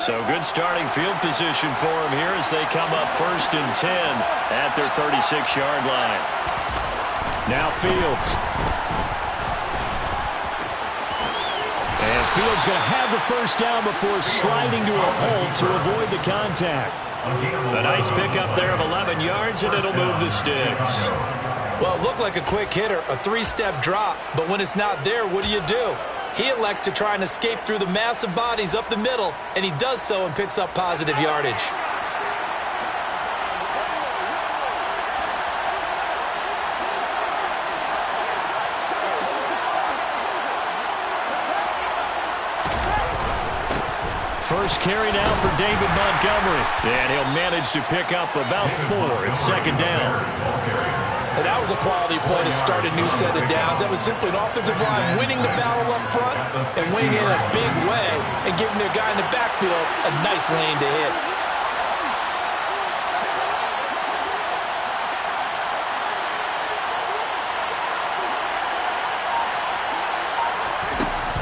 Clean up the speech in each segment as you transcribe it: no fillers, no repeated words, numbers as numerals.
So good starting field position for him here as they come up 1st and 10 at their 36-yard line. Now Fields. And Fields going to have the first down before sliding to a hold to avoid the contact. A nice pickup there of 11 yards, and it'll move the sticks. Well, it looked like a quick hitter, a 3-step drop, but when it's not there, what do? He elects to try and escape through the massive bodies up the middle, and he does so and picks up positive yardage. First carry now for David Montgomery. And he'll manage to pick up about 4. It's 2nd down. And that was a quality play to start a new set of downs. That was simply an offensive line winning the battle up front and winning in a big way and giving their guy in the backfield a nice lane to hit.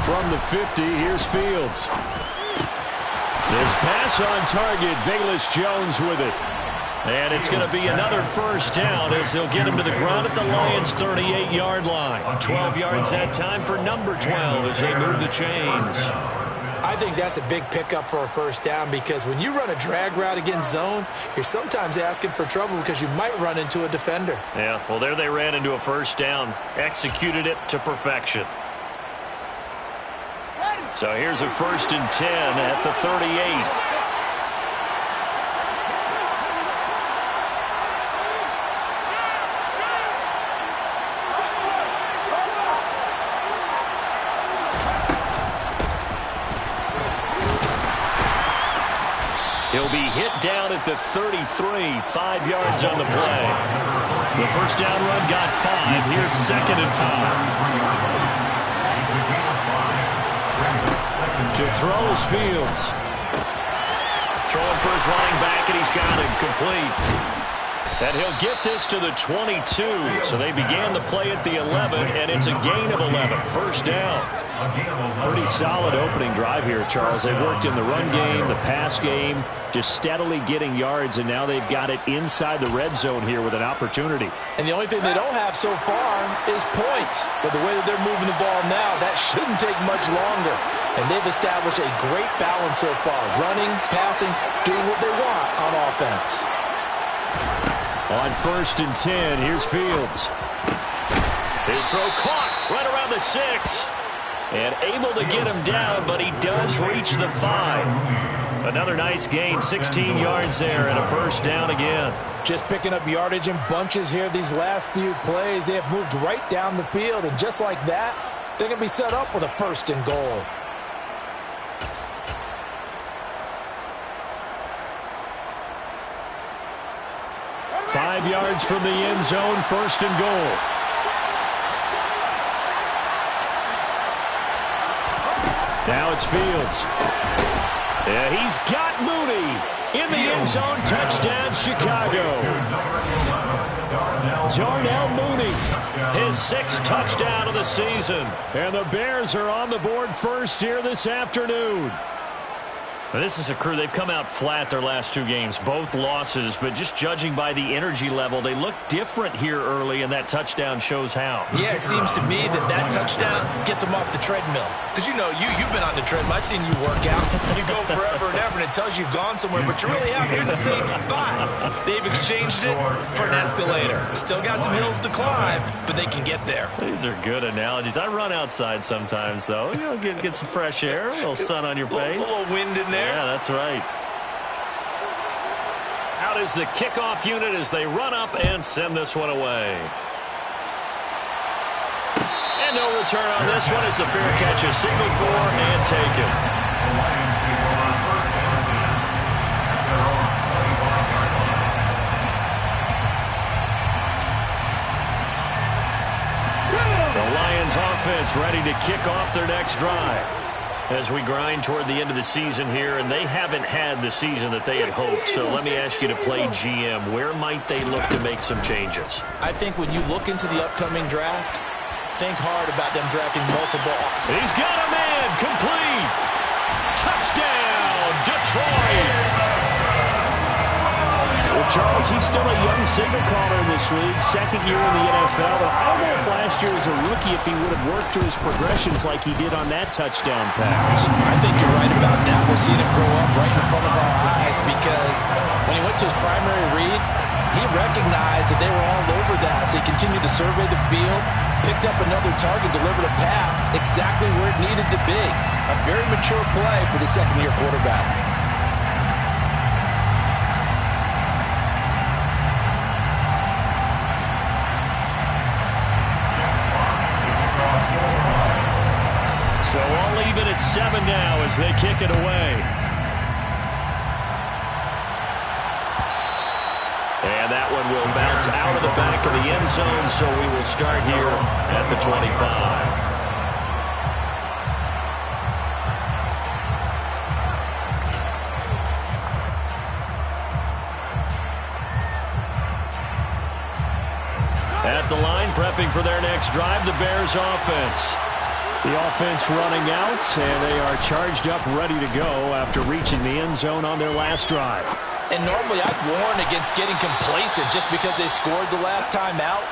From the 50, here's Fields. This pass on target, Velus Jones with it. And it's going to be another first down as they'll get him to the ground at the Lions' 38-yard line. 12 yards that time for number 12 as they move the chains. I think that's a big pickup for a first down because when you run a drag route against zone, you're sometimes asking for trouble because you might run into a defender. Yeah, well, there they ran into a first down. Executed it to perfection. So here's a 1st and 10 at the 38. He'll be hit down at the 33, 5 yards on the play. The first down run got 5. Here's 2nd and 5. To throw is Fields. Throwing for his running back, and he's got it complete. And he'll get this to the 22. So they began the play at the 11, and it's a gain of 11. First down. Pretty solid opening drive here, Charles. They worked in the run game, the pass game, just steadily getting yards, and now they've got it inside the red zone here with an opportunity. And the only thing they don't have so far is points. But the way that they're moving the ball now, that shouldn't take much longer. And they've established a great balance so far. Running, passing, doing what they want on offense. On 1st and 10, here's Fields. His throw caught right around the 6. And able to get him down, but he does reach the 5. Another nice gain, 16 yards there, and a first down again. Just picking up yardage in bunches here these last few plays. They have moved right down the field, and just like that, they're going to be set up with a 1st and goal. Five yards from the end zone, 1st and goal. Now it's Fields. Yeah, he's got Mooney in the end zone. Touchdown, Chicago. Darnell Mooney, his 6th touchdown of the season. And the Bears are on the board first here this afternoon. Now, this is a crew. They've come out flat their last 2 games, both losses, but just judging by the energy level, they look different here early, and that touchdown shows how. Yeah, it seems to me that touchdown gets them off the treadmill. Because, you know, you've been on the treadmill. I've seen you work out. You go forever and ever, and it tells you you've gone somewhere, but you really have. You're in the same spot. They've exchanged it for an escalator. Still got some hills to climb, but they can get there. These are good analogies. I run outside sometimes, though. You know, get some fresh air, a little sun on your face. A little wind in there. Yeah, that's right. Out is the kickoff unit as they run up and send this one away. And no return on this one as the fair catch is signaled for and taken. The Lions offense ready to kick off their next drive. As we grind toward the end of the season here, and they haven't had the season that they had hoped. So let me ask you to play GM. Where might they look to make some changes? I think when you look into the upcoming draft, think hard about them drafting multiple. He's got a man complete. Touchdown, Detroit Charles, he's still a young signal caller in this league, second year in the NFL. But I don't know if last year as a rookie if he would have worked through his progressions like he did on that touchdown pass. I think you're right about that. We're seeing him grow up right in front of our eyes because when he went to his primary read, he recognized that they were all over that. So he continued to survey the field, picked up another target, delivered a pass exactly where it needed to be. A very mature play for the second-year quarterback. So all even at 7 now as they kick it away. And that one will bounce out of the back of the end zone, so we will start here at the 25. At the line, prepping for their next drive, the Bears offense. The offense running out, and they are charged up, ready to go after reaching the end zone on their last drive. And normally I'd warn against getting complacent just because they scored the last time out.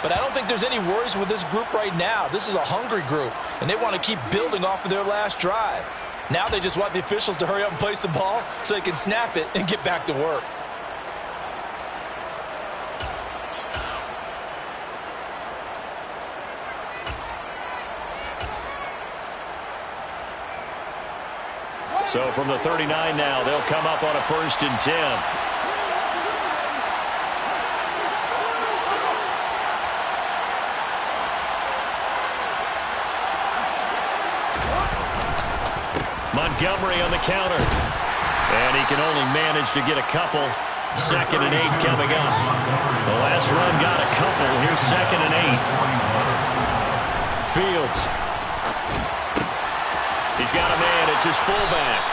But I don't think there's any worries with this group right now. This is a hungry group, and they want to keep building off of their last drive. Now they just want the officials to hurry up and place the ball so they can snap it and get back to work. So from the 39 now, they'll come up on a 1st and 10. Montgomery on the counter. And he can only manage to get a couple. 2nd and 8 coming up. The last run got a couple. Here's 2nd and 8. Fields. He's got a man. It's his fullback.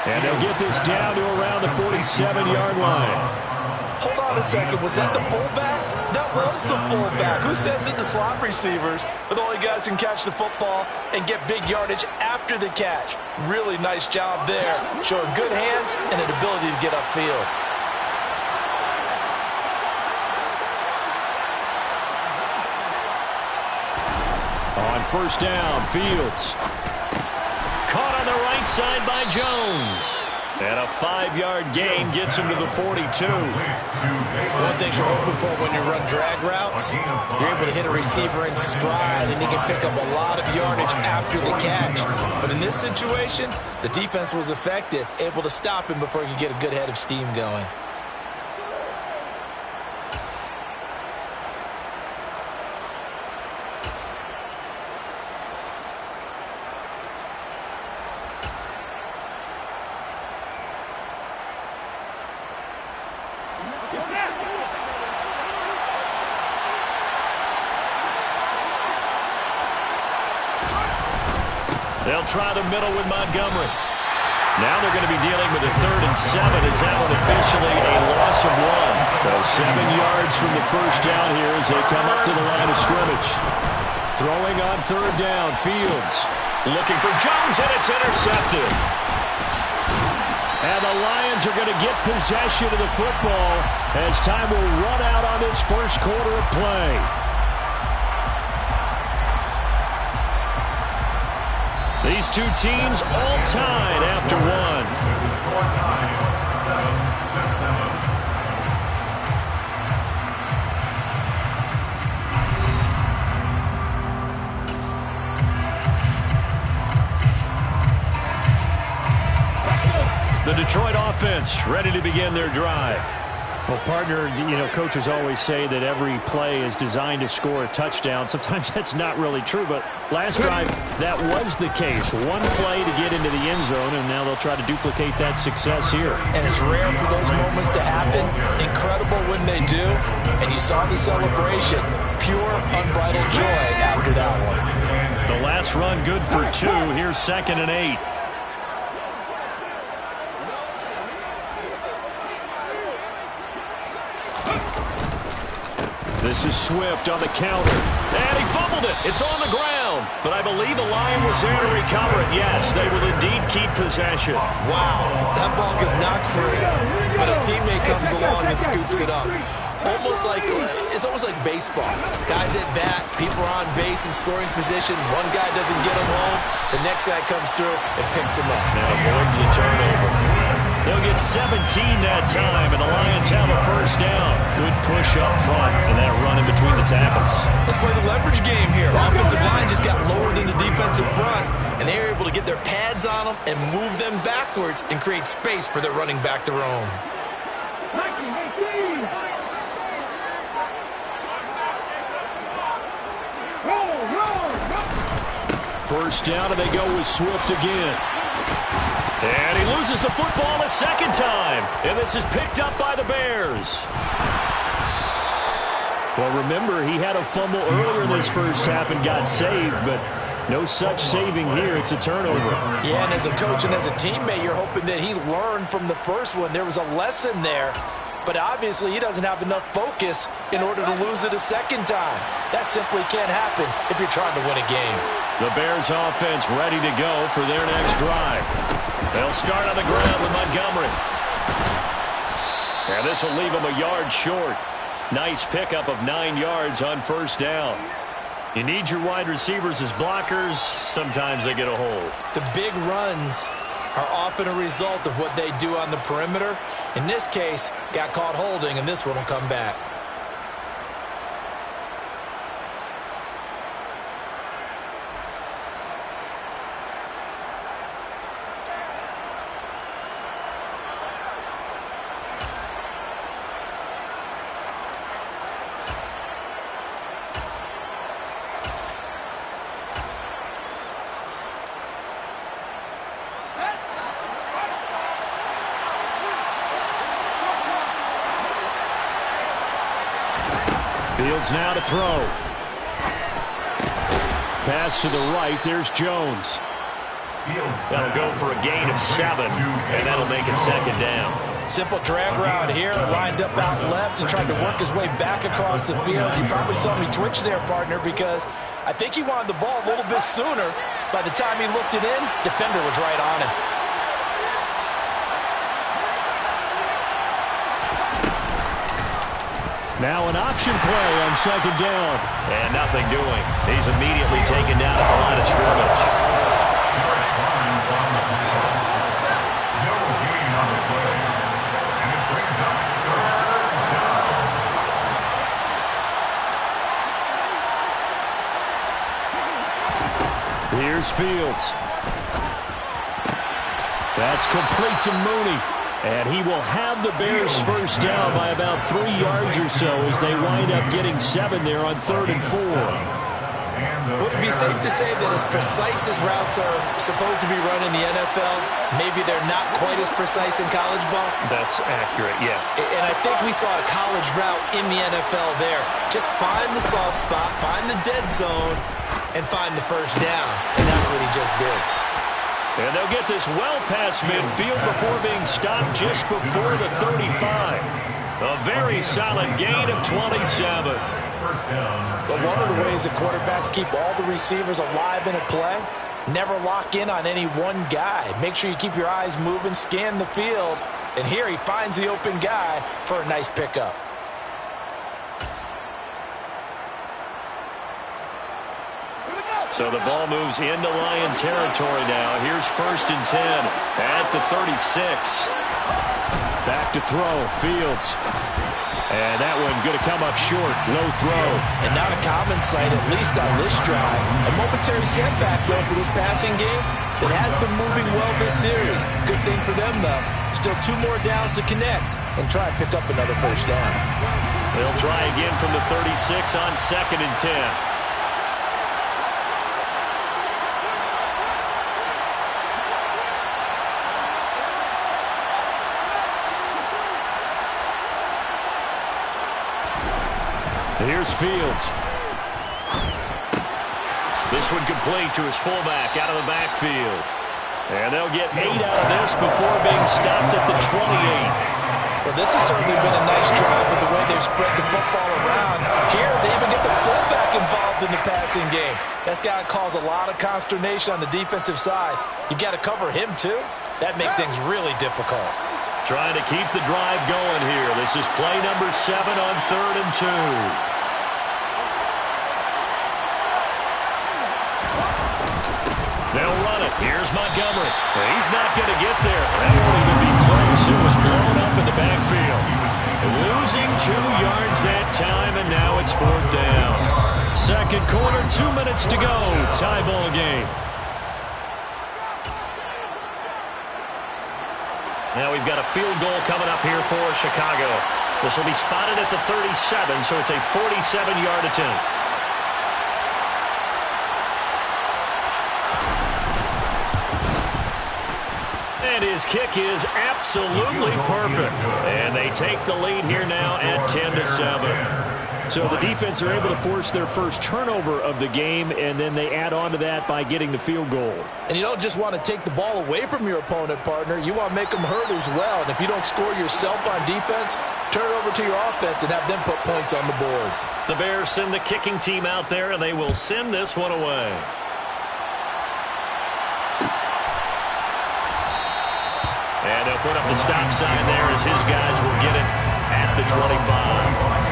And they'll get this down to around the 47-yard line. Hold on a second. Was that the fullback? That was the fullback. Who says it to slot receivers are the only guys who can catch the football and get big yardage after the catch? Really nice job there. Showing good hands and an ability to get upfield. On 1st down, Fields. Caught on the right side by Jones. And a 5-yard gain gets him to the 42. One thing you're hoping for when you run drag routes, you're able to hit a receiver in stride, and he can pick up a lot of yardage after the catch. But in this situation, the defense was effective, able to stop him before he could get a good head of steam going. They'll try the middle with Montgomery. Now they're going to be dealing with a 3rd and 7. Is that one officially a loss of 1? So 7 yards from the 1st down here as they come up to the line of scrimmage. Throwing on 3rd down, Fields. Looking for Jones, and it's intercepted. And the Lions are going to get possession of the football as time will run out on this first quarter of play. These two teams all tied after one. The Detroit offense ready to begin their drive. Well, partner, coaches always say that every play is designed to score a touchdown. Sometimes that's not really true, but last drive, that was the case. One play to get into the end zone, and now they'll try to duplicate that success here. And it's rare for those moments to happen. Incredible when they do. And you saw the celebration. Pure, unbridled joy after that one. The last run good for 2. Here's 2nd and 8. This is Swift on the counter. And he fumbled it. It's on the ground. But I believe the Lion was there to recover it. Yes, they will indeed keep possession. Wow, that ball gets knocked free, but a teammate comes along and scoops it up. It's almost like baseball. Guys at bat, people are on base in scoring position. One guy doesn't get him home. The next guy comes through and picks him up. And avoids the turnover. They'll get 17 that time, and the Lions have a first down. Good push up front, and that run in between the tackles. Let's play the leverage game here. Offensive line just got lower than the defensive front, and they were able to get their pads on them and move them backwards and create space for their running back to roam. First down, and they go with Swift again. And he loses the football a second time. And this is picked up by the Bears. Well, remember, he had a fumble earlier in this first half and got saved, but no such saving here. It's a turnover. Yeah, and as a coach and as a teammate, you're hoping that he learned from the first one. There was a lesson there. But obviously, he doesn't have enough focus in order to lose it a second time. That simply can't happen if you're trying to win a game. The Bears offense ready to go for their next drive. They'll start on the ground with Montgomery. And this will leave them a yard short. Nice pickup of 9 yards on first down. You need your wide receivers as blockers. Sometimes they get a hold. The big runs are often a result of what they do on the perimeter. In this case, got caught holding, and this one will come back. Fields now to throw. Pass to the right. There's Jones. That'll go for a gain of 7, and that'll make it second down. Simple drag route here, lined up out left and tried to work his way back across the field. You probably saw me twitch there, partner, because I think he wanted the ball a little bit sooner. By the time he looked it in, defender was right on him. Now an option play on second down. And nothing doing. He's immediately taken down at the line of scrimmage. Here's Fields. That's complete to Mooney. And he will have the Bears first down by about 3 yards or so as they wind up getting 7 there on 3rd and 4. Would it be safe to say that as precise as routes are supposed to be run in the NFL, maybe they're not quite as precise in college ball? That's accurate, yeah. And I think we saw a college route in the NFL there. Just find the soft spot, find the dead zone, and find the first down. And that's what he just did. And they'll get this well past midfield before being stopped just before the 35. A very solid gain of 27. But one of the ways that quarterbacks keep all the receivers alive in a play, never lock in on any one guy. Make sure you keep your eyes moving, scan the field. And here he finds the open guy for a nice pickup. So the ball moves into Lion territory now. Here's 1st and 10 at the 36. Back to throw, Fields. And that one going to come up short, low throw. And not a common sight, at least on this drive. A momentary setback, though, for this passing game. It has been moving well this series. Good thing for them, though. Still 2 more downs to connect and try and pick up another first down. They'll try again from the 36 on 2nd and 10. Here's Fields. This one complete to his fullback out of the backfield. And they'll get 8 out of this before being stopped at the 28. Well, this has certainly been a nice drive with the way they've spread the football around. Here, they even get the fullback involved in the passing game. That's got to cause a lot of consternation on the defensive side. You've got to cover him, too. That makes things really difficult. Trying to keep the drive going here. This is play number 7 on 3rd and 2. They'll run it. Here's Montgomery. He's not going to get there. That won't even be close. It was blown up in the backfield. Losing 2 yards that time, and now it's 4th down. Second quarter, 2 minutes to go. Tie ball game. Now we've got a field goal coming up here for Chicago. This will be spotted at the 37, so it's a 47-yard attempt. And his kick is absolutely perfect. And they take the lead here now at 10-7. So the defense are able to force their first turnover of the game, and then they add on to that by getting the field goal. And you don't just want to take the ball away from your opponent, partner. You want to make them hurt as well. And if you don't score yourself on defense, turn it over to your offense and have them put points on the board. The Bears send the kicking team out there, and they will send this one away. And they'll put up the stop sign there as his guys will get it at the 25.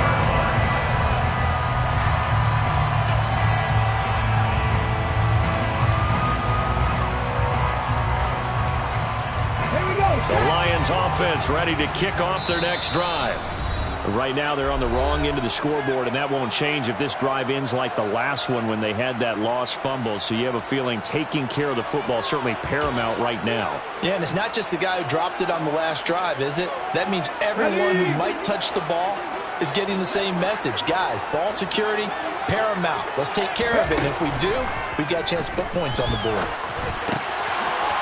The Lions offense ready to kick off their next drive. Right now they're on the wrong end of the scoreboard, and that won't change if this drive ends like the last one when they had that lost fumble. So you have a feeling taking care of the football is certainly paramount right now. Yeah, and it's not just the guy who dropped it on the last drive, is it? That means everyone who might touch the ball is getting the same message. Guys, ball security, paramount. Let's take care of it. And if we do, we've got a chance to put points on the board.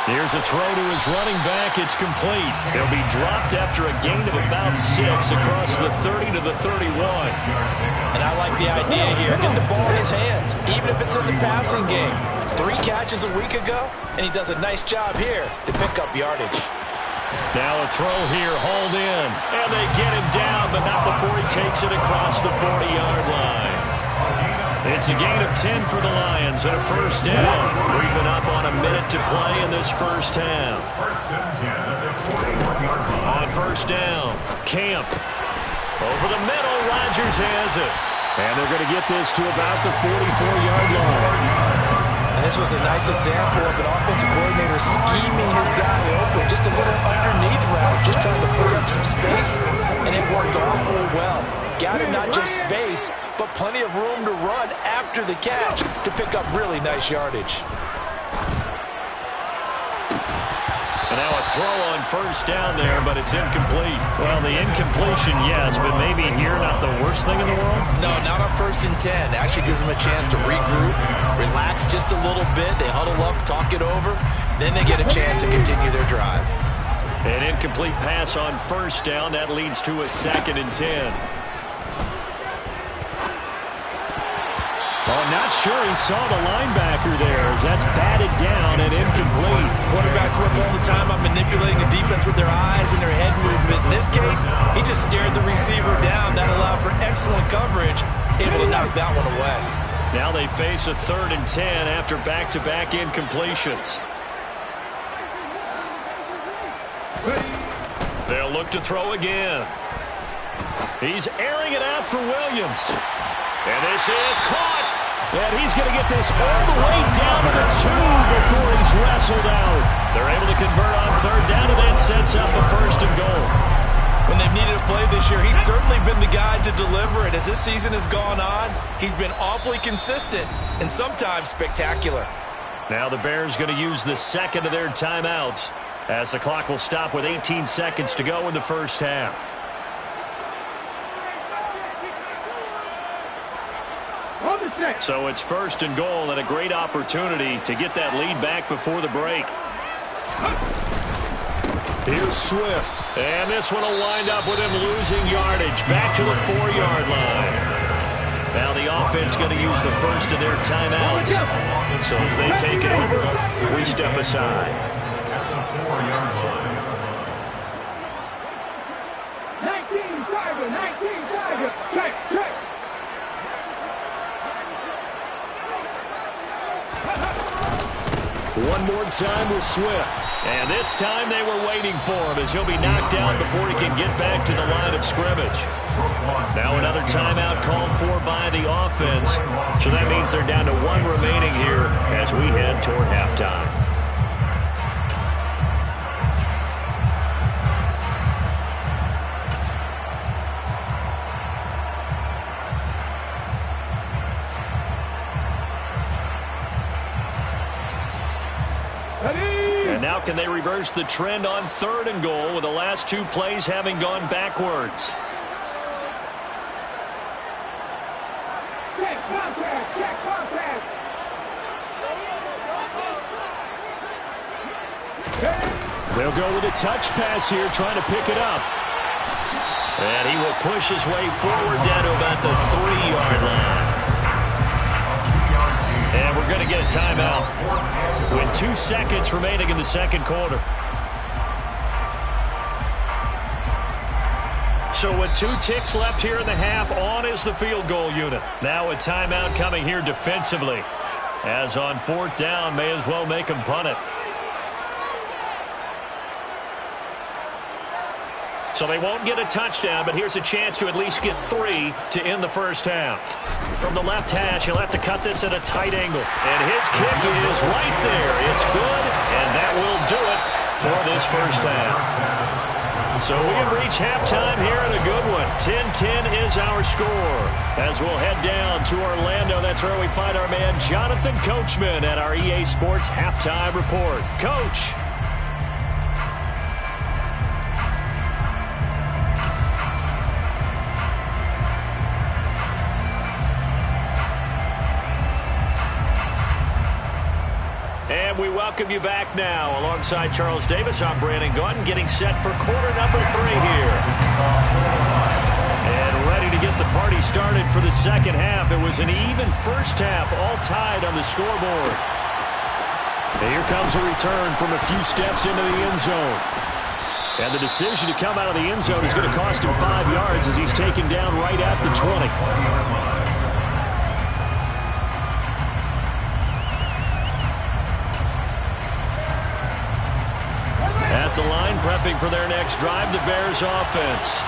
Here's a throw to his running back. It's complete. He'll be dropped after a gain of about 6 across the 30 to the 31. And I like the idea here. Get the ball in his hands, even if it's in the passing game. 3 catches a week ago, and he does a nice job here to pick up yardage. Now a throw here, hauled in. And they get him down, but not before he takes it across the 40-yard line. It's a gain of 10 for the Lions and a first down. Creeping up on a minute to play in this first half. On first down, Camp. Over the middle, Rodgers has it. And they're going to get this to about the 44-yard line. And this was a nice example of an offensive coordinator scheming his guy open. Just a little underneath route, just trying to free up some space, and it worked awfully well. Got him not just space, but plenty of room to run after the catch to pick up really nice yardage. And now a throw on first down there, but it's incomplete. Well, the incompletion, yes, but maybe here not the worst thing in the world? No, not on 1st and 10. Actually gives them a chance to regroup, relax just a little bit. They huddle up, talk it over. Then they get a chance to continue their drive. An incomplete pass on first down. That leads to a 2nd and 10. Oh, not sure he saw the linebacker there as that's batted down and incomplete. Quarterbacks work all the time on manipulating a defense with their eyes and their head movement. In this case, he just stared the receiver down. That allowed for excellent coverage, able to knock that one away. Now they face a 3rd and 10 after back-to-back incompletions. They'll look to throw again. He's airing it out for Williams. And this is caught. And he's going to get this all the way down to the 2 before he's wrestled out. They're able to convert on 3rd down, and that sets up a 1st and goal. When they've needed a play this year, he's certainly been the guy to deliver it. As this season has gone on, he's been awfully consistent and sometimes spectacular. Now the Bears going to use the 2nd of their timeouts as the clock will stop with 18 seconds to go in the first half. So it's 1st and goal and a great opportunity to get that lead back before the break. Here's Swift. And this one will wind up with him losing yardage back to the 4-yard line. Now the offense going to use the 1st of their timeouts. So as they take it over, we step aside. 19 Tiger, check. One more time with Swift. And this time they were waiting for him as he'll be knocked down before he can get back to the line of scrimmage. Now another timeout called for by the offense. So that means they're down to one remaining here as we head toward halftime. And now can they reverse the trend on 3rd and goal with the last 2 plays having gone backwards? Check contact. They'll go with a touch pass here, trying to pick it up. And he will push his way forward down to about the 3-yard line. And we're going to get a timeout with 2 seconds remaining in the second quarter. So with 2 ticks left here in the half, on is the field goal unit. Now a timeout coming here defensively. As on 4th down, may as well make him punt it. So they won't get a touchdown, but here's a chance to at least get 3 to end the first half. From the left hash, he'll have to cut this at a tight angle. And his kick is right there. It's good, and that will do it for this first half. So we have reached halftime here in a good one. 10-10 is our score. As we'll head down to Orlando, that's where we find our man Jonathan Coachman at our EA Sports Halftime Report. Coach. And we welcome you back now. Alongside Charles Davis, I'm Brandon Gaudin, getting set for quarter number 3 here. And ready to get the party started for the second half. It was an even first half, all tied on the scoreboard. And here comes a return from a few steps into the end zone. And the decision to come out of the end zone is going to cost him 5 yards as he's taken down right at the 20. At the line, prepping for their next drive, the Bears offense.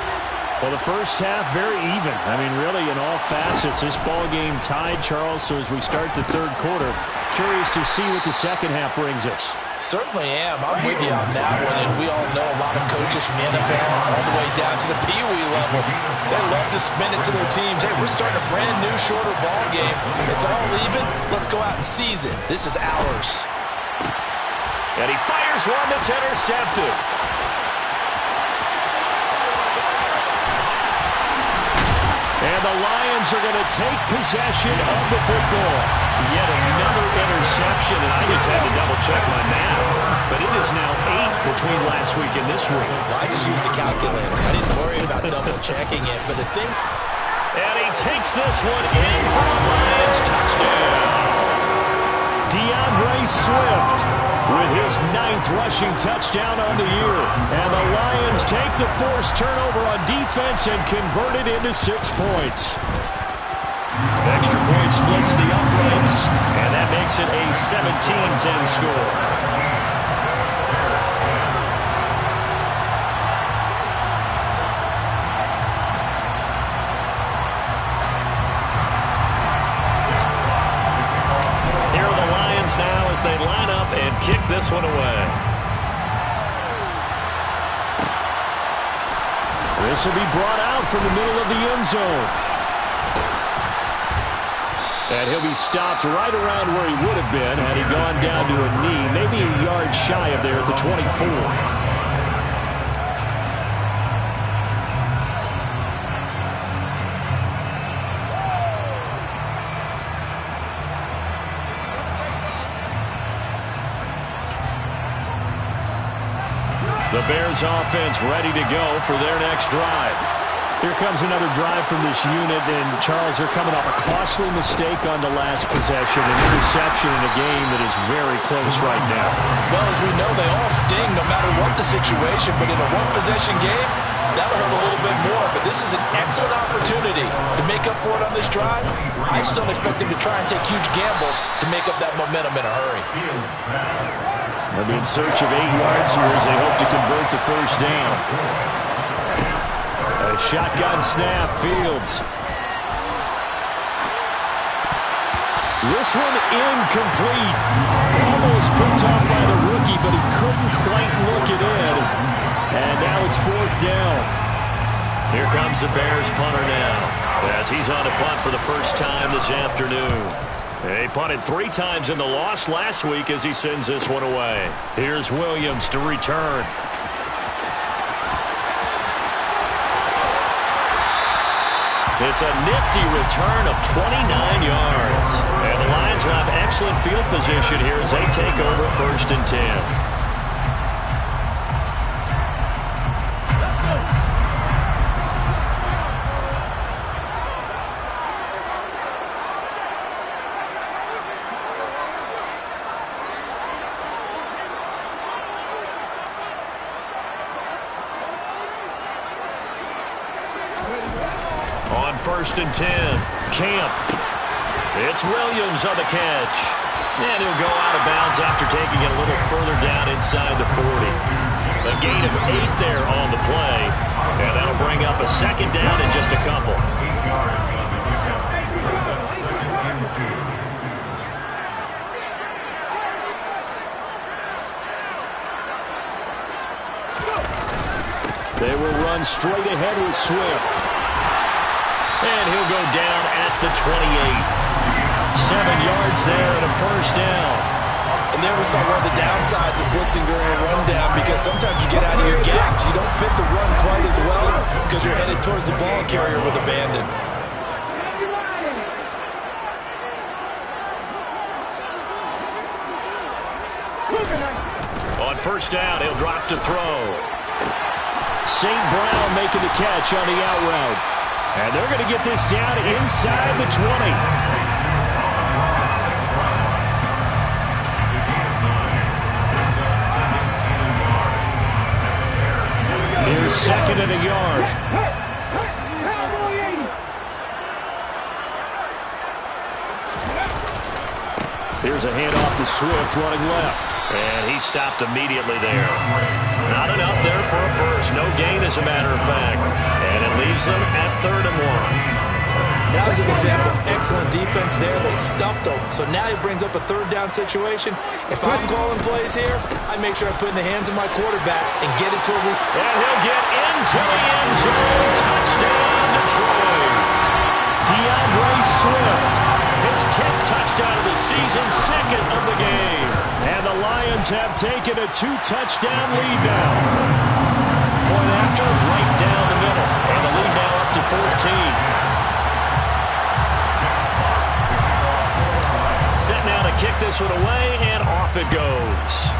Well, the first half, very even. I mean, really, in all facets, this ball game tied, Charles. So as we start the third quarter, curious to see what the second half brings us. Certainly am. I'm with you on that one, and we all know a lot of coaches from the NFL all the way down to the Pee Wee level. They love to spin it to their teams. Hey, we're starting a brand new, shorter ball game. It's all even. Let's go out and seize it. This is ours. And he fires one that's intercepted. And the Lions are going to take possession of the football. Yet another interception, and I just had to double-check my math. But it is now 8 between last week and this week. Well, I just used the calculator. I didn't worry about double-checking it. But the thing... And he takes this one in for a Lions touchdown. DeAndre Swift with his 9th rushing touchdown on the year. And the Lions take the forced turnover on defense and convert it into 6 points. Extra point splits the uprights, and that makes it a 17-10 score. Now as they line up and kick this one away. This will be brought out from the middle of the end zone. And he'll be stopped right around where he would have been had he gone down to a knee, maybe a yard shy of there at the 24. The Bears offense ready to go for their next drive. Here comes another drive from this unit, and Charles, they're coming off a costly mistake on the last possession, an interception in a game that is very close right now. Well, as we know, they all sting no matter what the situation, but in a one-possession game, that'll hurt a little bit more. But but this is an excellent opportunity to make up for it on this drive. I just don't expect him to try and take huge gambles to make up that momentum in a hurry. They'll be in search of 8 yards here as they hope to convert the first down. A shotgun snap, Fields. This one incomplete. Almost picked off by the rookie, but he couldn't quite look it in. And now it's 4th down. Here comes the Bears punter now, as he's on to punt for the first time this afternoon. He punted 3 times in the loss last week as he sends this one away. Here's Williams to return. It's a nifty return of 29 yards. And the Lions will have excellent field position here as they take over 1st and 10. On 1st and 10, Camp. It's Williams on the catch. And he'll go out of bounds after taking it a little further down inside the 40. A gain of 8 there on the play. And that'll bring up a 2nd down in just a couple. They will run straight ahead with Swift. And he'll go down at the 28. 7 yards there and a 1st down. And there we saw one of the downsides of blitzing during a rundown, because sometimes you get out of your gaps. You don't fit the run quite as well because you're headed towards the ball carrier with abandon. On 1st down, he'll drop to throw. St. Brown making the catch on the out route. And they're going to get this down inside the 20. Here's 2nd and a yard. Here's a handoff to Swift running left. And he stopped immediately there. Not enough there for a first. No gain, as a matter of fact. And it leaves them at 3rd and 1. That was an example of excellent defense there. They stuffed him. So now he brings up a 3rd down situation. If I'm calling plays here, I make sure I put it in the hands of my quarterback and get it to at least. And he'll get into the end zone. Touchdown, Detroit. DeAndre Swift. His 10th touchdown of the season, 2nd of the game. And the Lions have taken a 2-touchdown lead now. Point after, right down the middle. And the lead now up to 14. Set now to kick this one away, and off it goes.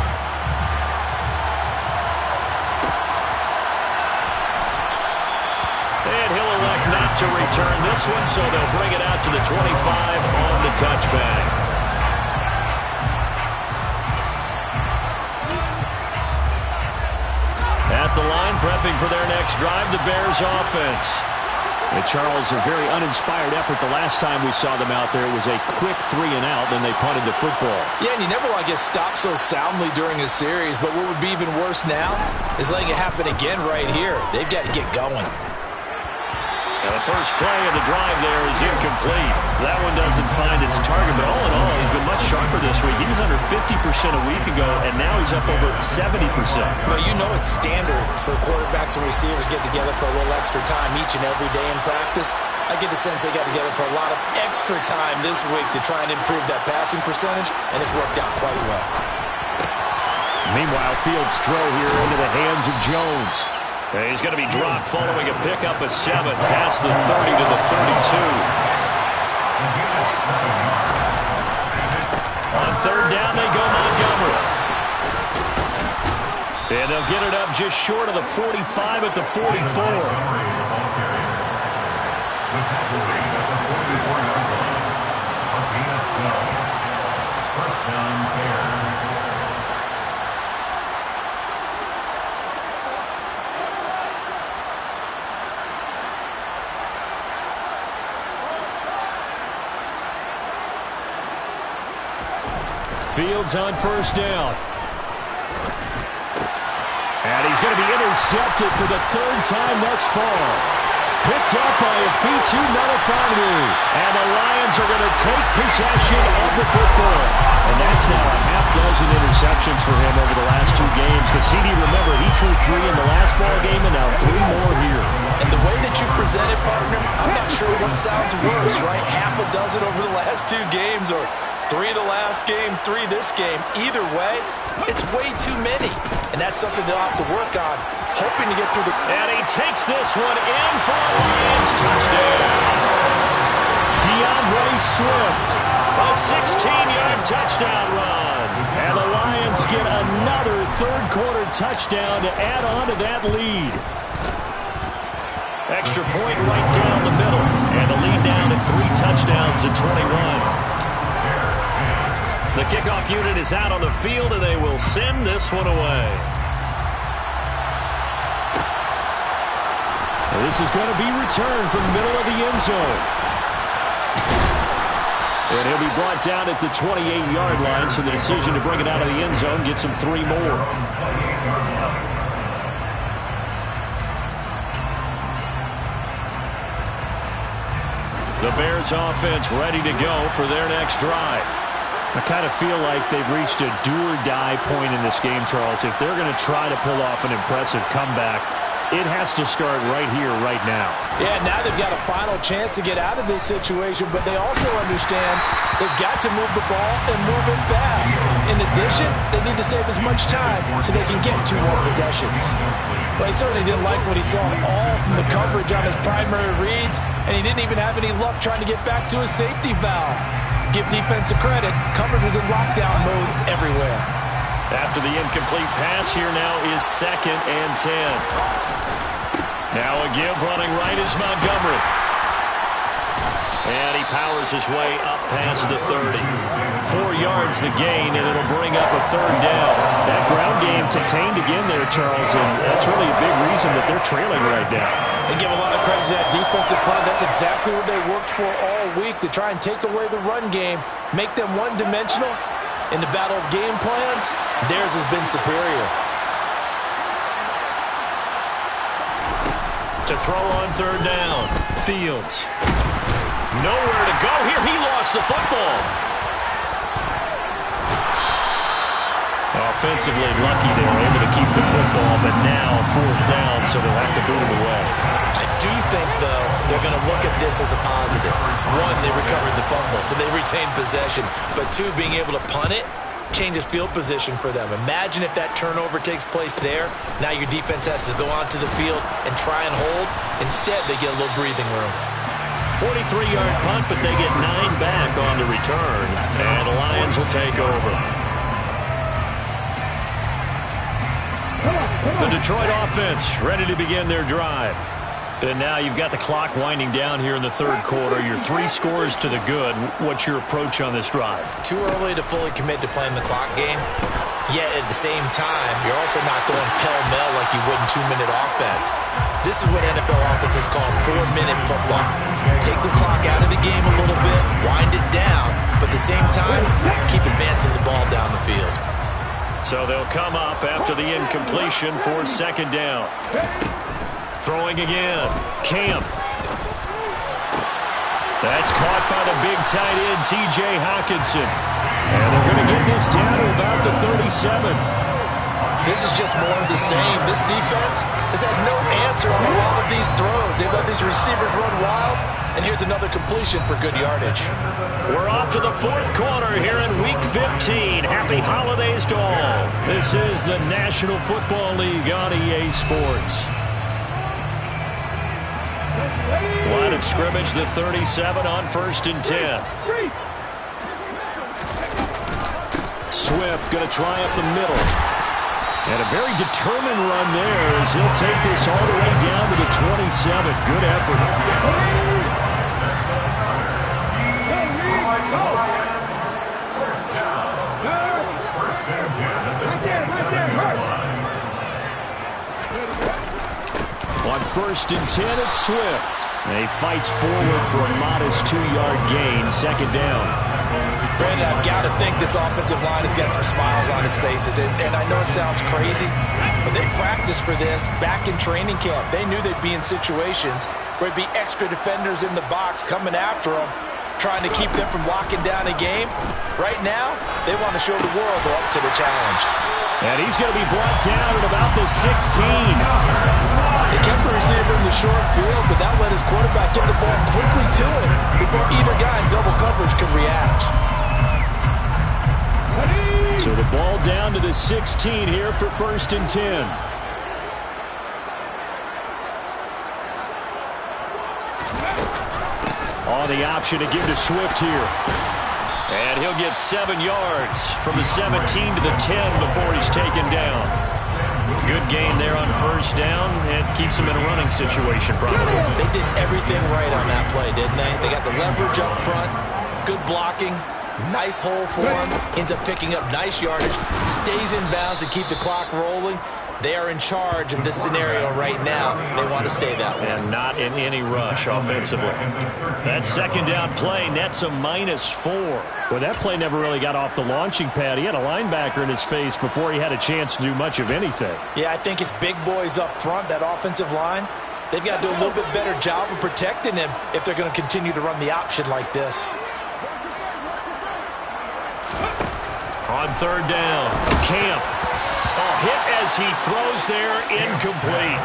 And he'll elect not to return this one, so they'll bring it out to the 25 on the touchback. At the line, prepping for their next drive, the Bears offense. And Charles, a very uninspired effort the last time we saw them out there. It was a quick 3 and out, then they punted the football. Yeah, and you never want to get stopped so soundly during a series, but what would be even worse now is letting it happen again right here. They've got to get going. And the first play of the drive there is incomplete. That one doesn't find its target, but all in all, he's been much sharper this week. He was under 50% a week ago, and now he's up over 70%. Well, you know it's standard for quarterbacks and receivers get together for a little extra time each and every day in practice. I get the sense they got together for a lot of extra time this week to try and improve that passing percentage, and it's worked out quite well. Meanwhile, Fields' throw here into the hands of Jones. He's going to be dropped following a pickup of 7 past the 30 to the 32. On 3rd down, they go Montgomery. And they'll get it up just short of the 45 at the 44. Fields on first down. And he's going to be intercepted for the third time thus far. Picked up by Afitu Melifonwu. And the Lions are going to take possession of the football. And that's now a half dozen interceptions for him over the last 2 games. Because CD, remember, he threw 3 in the last ball game and now 3 more here. And the way that you present it, partner, I'm not sure what sounds worse, right? Half a dozen over the last 2 games or 3 the last game, 3 this game. Either way, it's way too many. And that's something they'll have to work on, hoping to get through the... And he takes this one in for a Lions touchdown. DeAndre Swift, a 16-yard touchdown run. And the Lions get another third-quarter touchdown to add on to that lead. Extra point right down the middle. And the lead down to 3 touchdowns at 21. The kickoff unit is out on the field, and they will send this one away. And this is going to be returned from the middle of the end zone. And he'll be brought down at the 28-yard line, so the decision to bring it out of the end zone gets him 3 more. The Bears offense ready to go for their next drive. I kind of feel like they've reached a do-or-die point in this game, Charles. If they're going to try to pull off an impressive comeback, it has to start right here, right now. Yeah, now they've got a final chance to get out of this situation, but they also understand they've got to move the ball and move it fast. In addition, they need to save as much time so they can get 2 more possessions. Well, he certainly didn't like what he saw all from the coverage on his primary reads, and he didn't even have any luck trying to get back to his safety valve. Give defense a credit. Coverage was in lockdown mode everywhere. After the incomplete pass, here now is 2nd and 10. Now a give running right is Montgomery. And he powers his way up past the 30. 4 yards the gain, and it'll bring up a 3rd down. That ground game contained again there, Charles, and that's really a big reason that they're trailing right now. They give a lot of credit to that defensive plan. That's exactly what they worked for all week, to try and take away the run game, make them one-dimensional. In the battle of game plans, theirs has been superior. To throw on 3rd down, Fields. Nowhere to go here. He lost the football. Offensively lucky they were able to keep the football, but now 4th down, so they'll have to boot it away. I do think, though, they're going to look at this as a positive. 1, they recovered the fumble, so they retained possession. But 2, being able to punt it changes field position for them. Imagine if that turnover takes place there. Now your defense has to go onto the field and try and hold. Instead, they get a little breathing room. 43-yard punt, but they get 9 back on the return. And the Lions will take over. The Detroit offense ready to begin their drive. And now you've got the clock winding down here in the 3rd quarter. You're 3 scores to the good. What's your approach on this drive? Too early to fully commit to playing the clock game. Yet at the same time, you're also not going pell-mell like you would in 2-minute offense. This is what NFL offenses call 4-minute football. Take the clock out of the game a little bit, wind it down, but at the same time, keep advancing the ball down the field. So they'll come up after the incompletion for 2nd down. Throwing again. Camp. That's caught by the big tight end, T.J. Hockenson. And they're going to get this down to about the 37. This is just more of the same. This defense has had no answer on a lot of these throws. They've let these receivers run wild, and here's another completion for good yardage. We're off to the 4th quarter here in Week 15. Happy holidays to all. This is the National Football League on EA Sports. Line of scrimmage, the 37 on 1st and 10. Swift going to try up the middle. And a very determined run there as he'll take this all the way down to the 27. Good effort. On 1st and 10, it's Swift. And he fights forward for a modest 2-yard gain, 2nd down. Brandon, I've got to think this offensive line has got some smiles on its faces. And I know it sounds crazy, but they practiced for this back in training camp. They knew they'd be in situations where there'd be extra defenders in the box coming after them, trying to keep them from locking down a game. Right now, they want to show the world they're up to the challenge. And he's going to be brought down at about the 16. They kept the receiver in the short field, but that let his quarterback get the ball quickly to him before either guy in double coverage could react. So the ball down to the 16 here for 1st and 10. On the option to give to Swift here. And he'll get 7 yards from the 17 to the 10 before he's taken down. Good gain there on 1st down. It keeps him in a running situation probably. They did everything right on that play, didn't they? They got the leverage up front, good blocking, nice hole for him, ends up picking up nice yardage, stays in bounds to keep the clock rolling. They are in charge of this scenario right now. They want to stay that way. And not in any rush offensively. That 2nd down play nets a -4. Well, that play never really got off the launching pad. He had a linebacker in his face before he had a chance to do much of anything. Yeah, I think it's big boys up front, that offensive line. They've got to do a little bit better job of protecting him if they're going to continue to run the option like this. On 3rd down, Camp. Hit as he throws there, incomplete.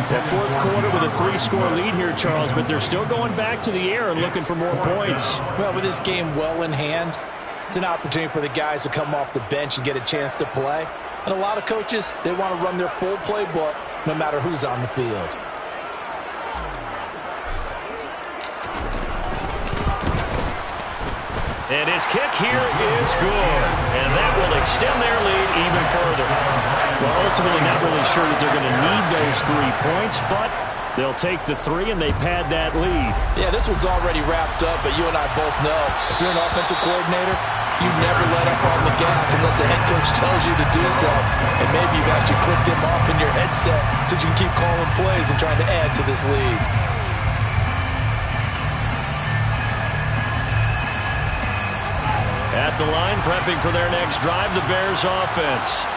That 4th quarter with a 3-score lead here, Charles, but they're still going back to the air and looking for more points. Well, with this game well in hand, it's an opportunity for the guys to come off the bench and get a chance to play. And a lot of coaches, they want to run their full playbook no matter who's on the field. And his kick here is good. And that will extend their lead even further. Well, ultimately not really sure that they're going to need those 3 points, but they'll take the 3 and they pad that lead. Yeah, this one's already wrapped up, but you and I both know if you're an offensive coordinator, you never let up on the gas unless the head coach tells you to do so. And maybe you've actually clicked him off in your headset so you can keep calling plays and trying to add to this lead. At the line, prepping for their next drive, the Bears offense.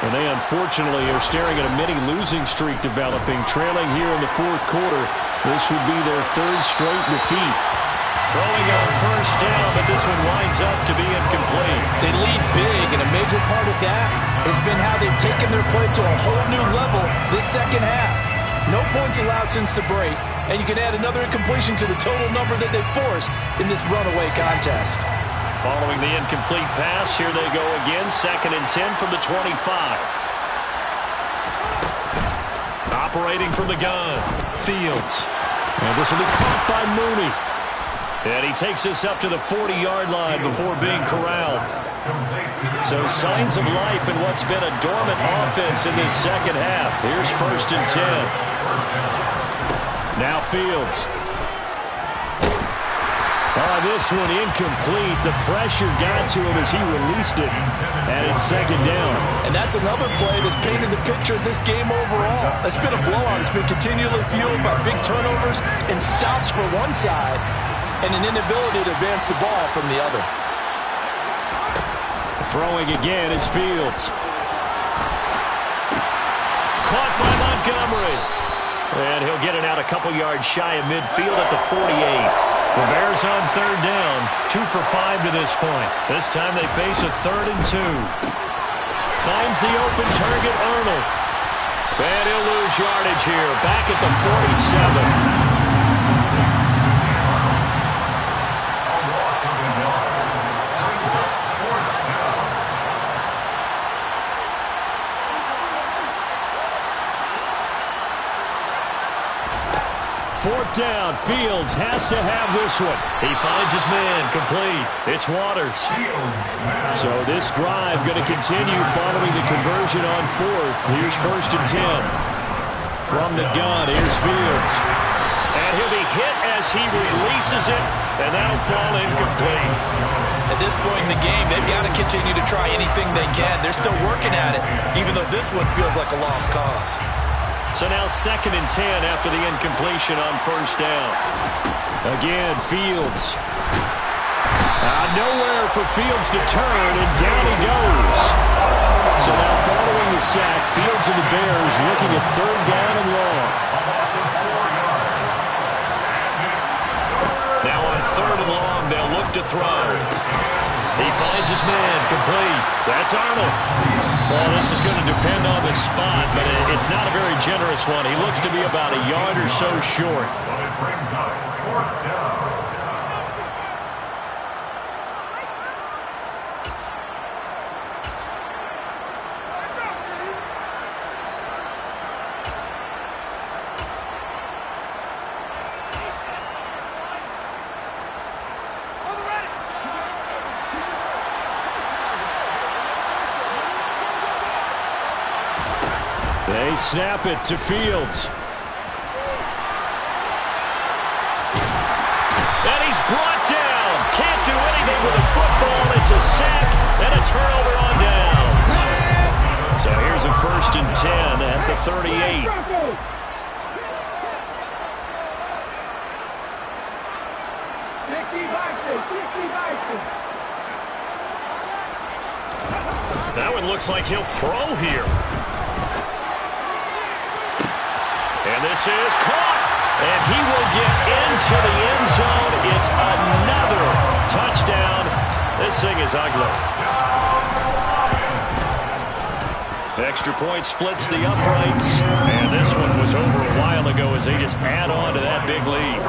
And they unfortunately are staring at a mini losing streak developing, trailing here in the 4th quarter. This would be their 3rd straight defeat. Throwing on 1st down, but this one winds up to be incomplete. They lead big, and a major part of that has been how they've taken their play to a whole new level this 2nd half. No points allowed since the break, and you can add another incompletion to the total number that they've forced in this runaway contest. Following the incomplete pass, here they go again. 2nd and 10 from the 25. Operating from the gun, Fields. And this will be caught by Mooney. And he takes us up to the 40-yard line before being corralled. So signs of life in what's been a dormant offense in this 2nd half. Here's 1st and 10. Now Fields. This one incomplete. The pressure got to him as he released it. And it's 2nd down. And that's another play that's painted the picture of this game overall. It's been a blowout. It's been continually fueled by big turnovers and stops for one side and an inability to advance the ball from the other. Throwing again is Fields. Caught by Montgomery. And he'll get it out a couple yards shy of midfield at the 48. The Bears on 3rd down, 2 for 5 to this point. This time they face a 3rd and 2. Finds the open target, Arnold. And he'll lose yardage here, back at the 47. 4th down. Fields has to have this one. He finds his man, complete. It's Waters. So this drive going to continue following the conversion on 4th. Here's 1st and 10. From the gun, here's Fields. And he'll be hit as he releases it, and that'll fall incomplete. At this point in the game, they've got to continue to try anything they can. They're still working at it, even though this one feels like a lost cause. So now 2nd and 10 after the incompletion on 1st down. Again, Fields. Nowhere for Fields to turn, and down he goes. So now following the sack, Fields and the Bears looking at 3rd down and long. Now on 3rd and long, they'll look to throw. He finds his man, complete. That's Arnold. Well, this is going to depend on the spot, but it's not a very generous one. He looks to be about a yard or so short. They snap it to Fields. And he's brought down. Can't do anything with a football. It's a sack and a turnover on down. So here's a 1st and 10 at the 38. That one looks like he'll throw here. And this is caught, and he will get into the end zone. It's another touchdown. This thing is ugly. Extra point splits the uprights, and this one was over a while ago as they just add on to that big lead.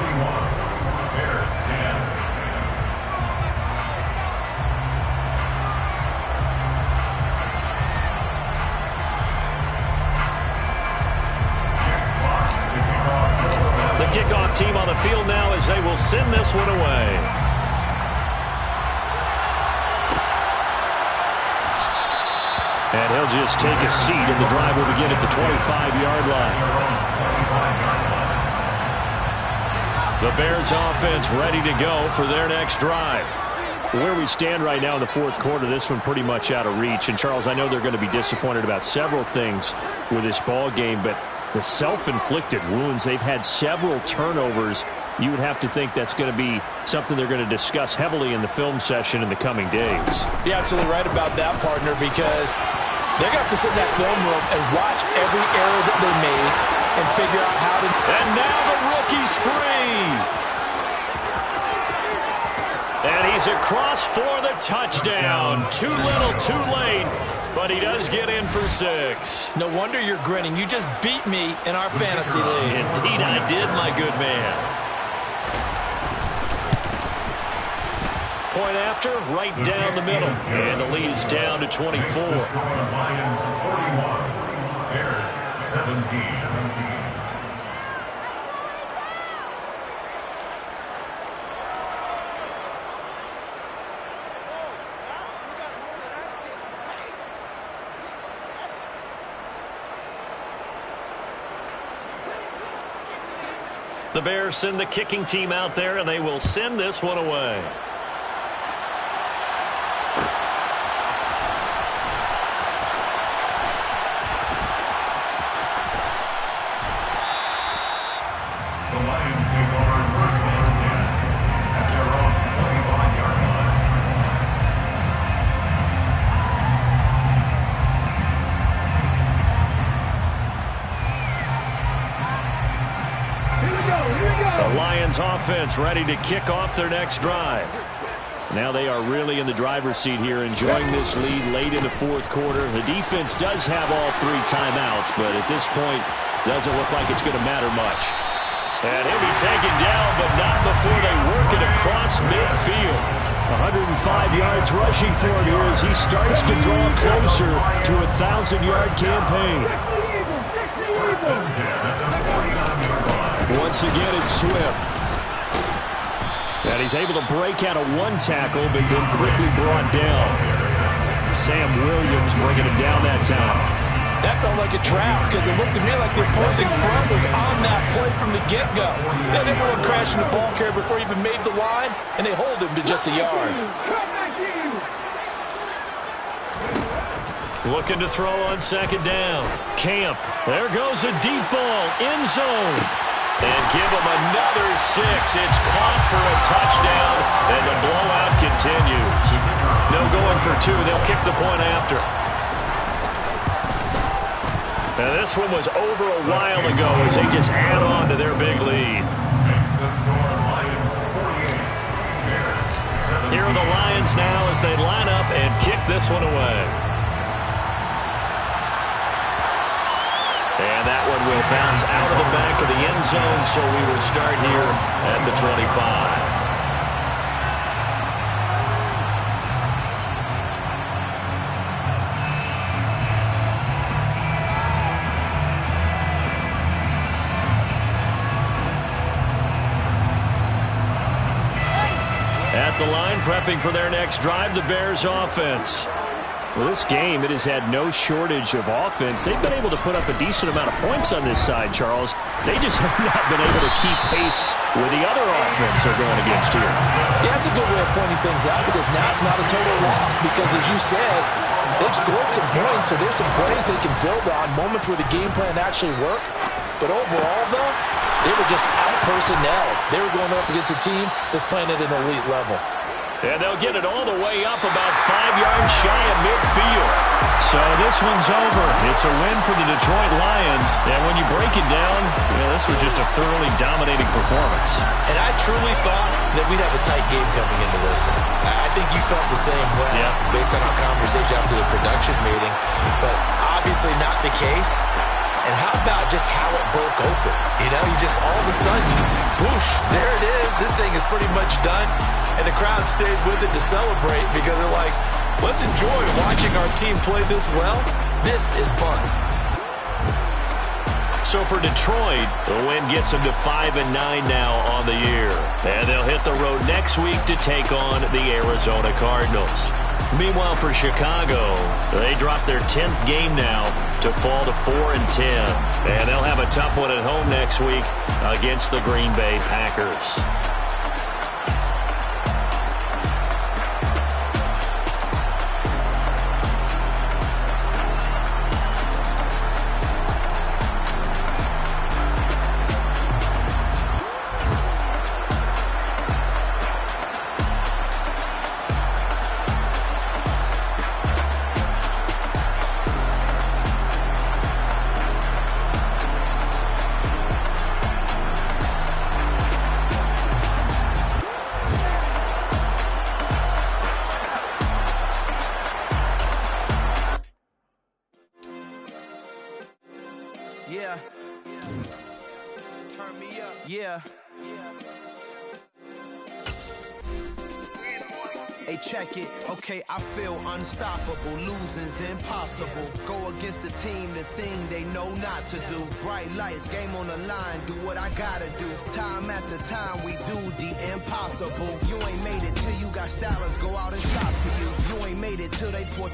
Kickoff team on the field now as they will send this one away. And he'll just take a seat, and the drive will begin at the 25-yard line. The Bears offense ready to go for their next drive. Where we stand right now in the 4th quarter, this one pretty much out of reach. And, Charles, I know they're going to be disappointed about several things with this ball game, but the self-inflicted wounds, they've had several turnovers. You would have to think that's going to be something they're going to discuss heavily in the film session in the coming days. You're absolutely right about that, partner, because they're going to have to sit in that film room and watch every error that they made and figure out how to... And now the rookie's free. And he's across for the touchdown. Too little, too late. But he does get in for 6. No wonder you're grinning. You just beat me in our fantasy league. Indeed I did, my good man. Point after, right down the middle. And the lead is down to 24. Lions 41, Bears 17. The Bears send the kicking team out there, and they will send this one away. The Lions take over 1st and 10 at their own 25-yard line. The Lions offense ready to kick off their next drive. Now they are really in the driver's seat here, enjoying this lead late in the 4th quarter. The defense does have all 3 timeouts, but at this point, doesn't look like it's going to matter much. And he'll be taken down, but not before they work it across midfield. 105 yards rushing for him here as he starts to draw closer to a 1,000-yard campaign. Once again, it's Swift. And he's able to break out of 1 tackle, but then quickly brought down. Sam Williams bringing him down that time. That felt like a trap because it looked to me like the opposing front was on that play from the get-go. They had everyone crashing the ball carrier before he even made the line, and they hold him to just a yard. Looking to throw on 2nd down. Camp. There goes a deep ball. End zone. And give him another 6. It's caught for a touchdown, and the blowout continues. No going for 2. They'll kick the point after. Now this one was over a while ago as they just add on to their big lead. Here are the Lions now as they line up and kick this one away. And that one will bounce out of the back of the end zone, so we will start here at the 25. At the line, prepping for their next drive, the Bears offense. Well, this game, it has had no shortage of offense. They've been able to put up a decent amount of points on this side, Charles. They just have not been able to keep pace with the other offense they're going against here. Yeah, that's a good way of pointing things out because now it's not a total loss because, as you said, they've scored some points, so there's some plays they can build on, moments where the game plan actually worked. But overall, though, they were just out-personnel. They were going up against a team that's playing at an elite level. And they'll get it all the way up about 5 yards shy of midfield. So this one's over. It's a win for the Detroit Lions. And when you break it down, this was just a thoroughly dominating performance. And I truly thought that we'd have a tight game coming into this one. I think you felt the same way based on our conversation after the production meeting. But obviously not the case. And how about just how it broke open? You know, you just all of a sudden, whoosh, there it is. This thing is pretty much done. And the crowd stayed with it to celebrate because they're like, let's enjoy watching our team play this well. This is fun. So for Detroit, the win gets them to 5-9 now on the year. And they'll hit the road next week to take on the Arizona Cardinals. Meanwhile, for Chicago, they drop their 10th game now to fall to 4-10. And they'll have a tough one at home next week against the Green Bay Packers. Yeah. Turn me up. Yeah. Hey, check it. Okay, I feel unstoppable. Losing's impossible. Go against the team, the thing they know not to do. Bright lights, game on the line. Do what I gotta do. Time after time, we do the impossible. You ain't made it till you got stylers go out and shop for you. You ain't made it till they put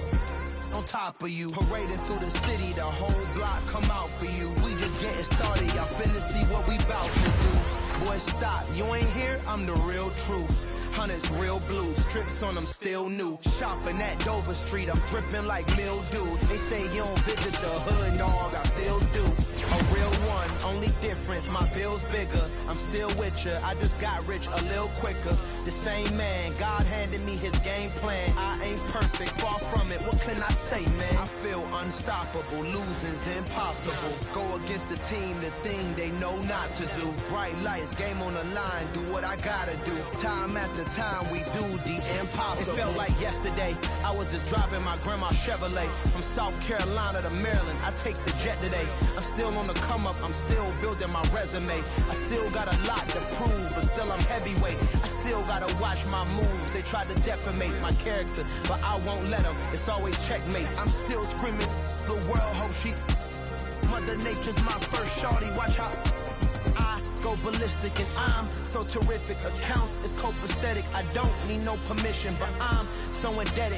on top of you. Parading through the city, the whole block come out for you. We just getting started, y'all finna see what we bout to do. Boy, stop, you ain't here, I'm the real truth. Hunters, real blues, strips on them still new. Shopping at Dover Street, I'm dripping like mildew. They say you don't visit the hood, dog, I still do. A real one, only difference, my bill's bigger. I'm still with ya, I just got rich a little quicker. The same man, God handed me his game plan. I ain't perfect, far from it, what can I say, man? I feel unstoppable, losing's impossible. Go against the team, the thing they know not to do. Bright lights, game on the line, do what I gotta do. Time after time, we do the impossible. It felt like yesterday, I was just driving my grandma's Chevrolet. From South Carolina to Maryland, I take the jet today. I'm still on the come up, I'm still building my resume. I still got a lot to prove, but still I'm heavyweight. I still gotta watch my moves. They tried to defamate my character, but I won't let them. It's always checkmate. I'm still screaming, the world hope she. Mother Nature's my first shorty, watch how I go ballistic, and I'm so terrific. Accounts is copacetic. I don't need no permission, but I'm so indebted.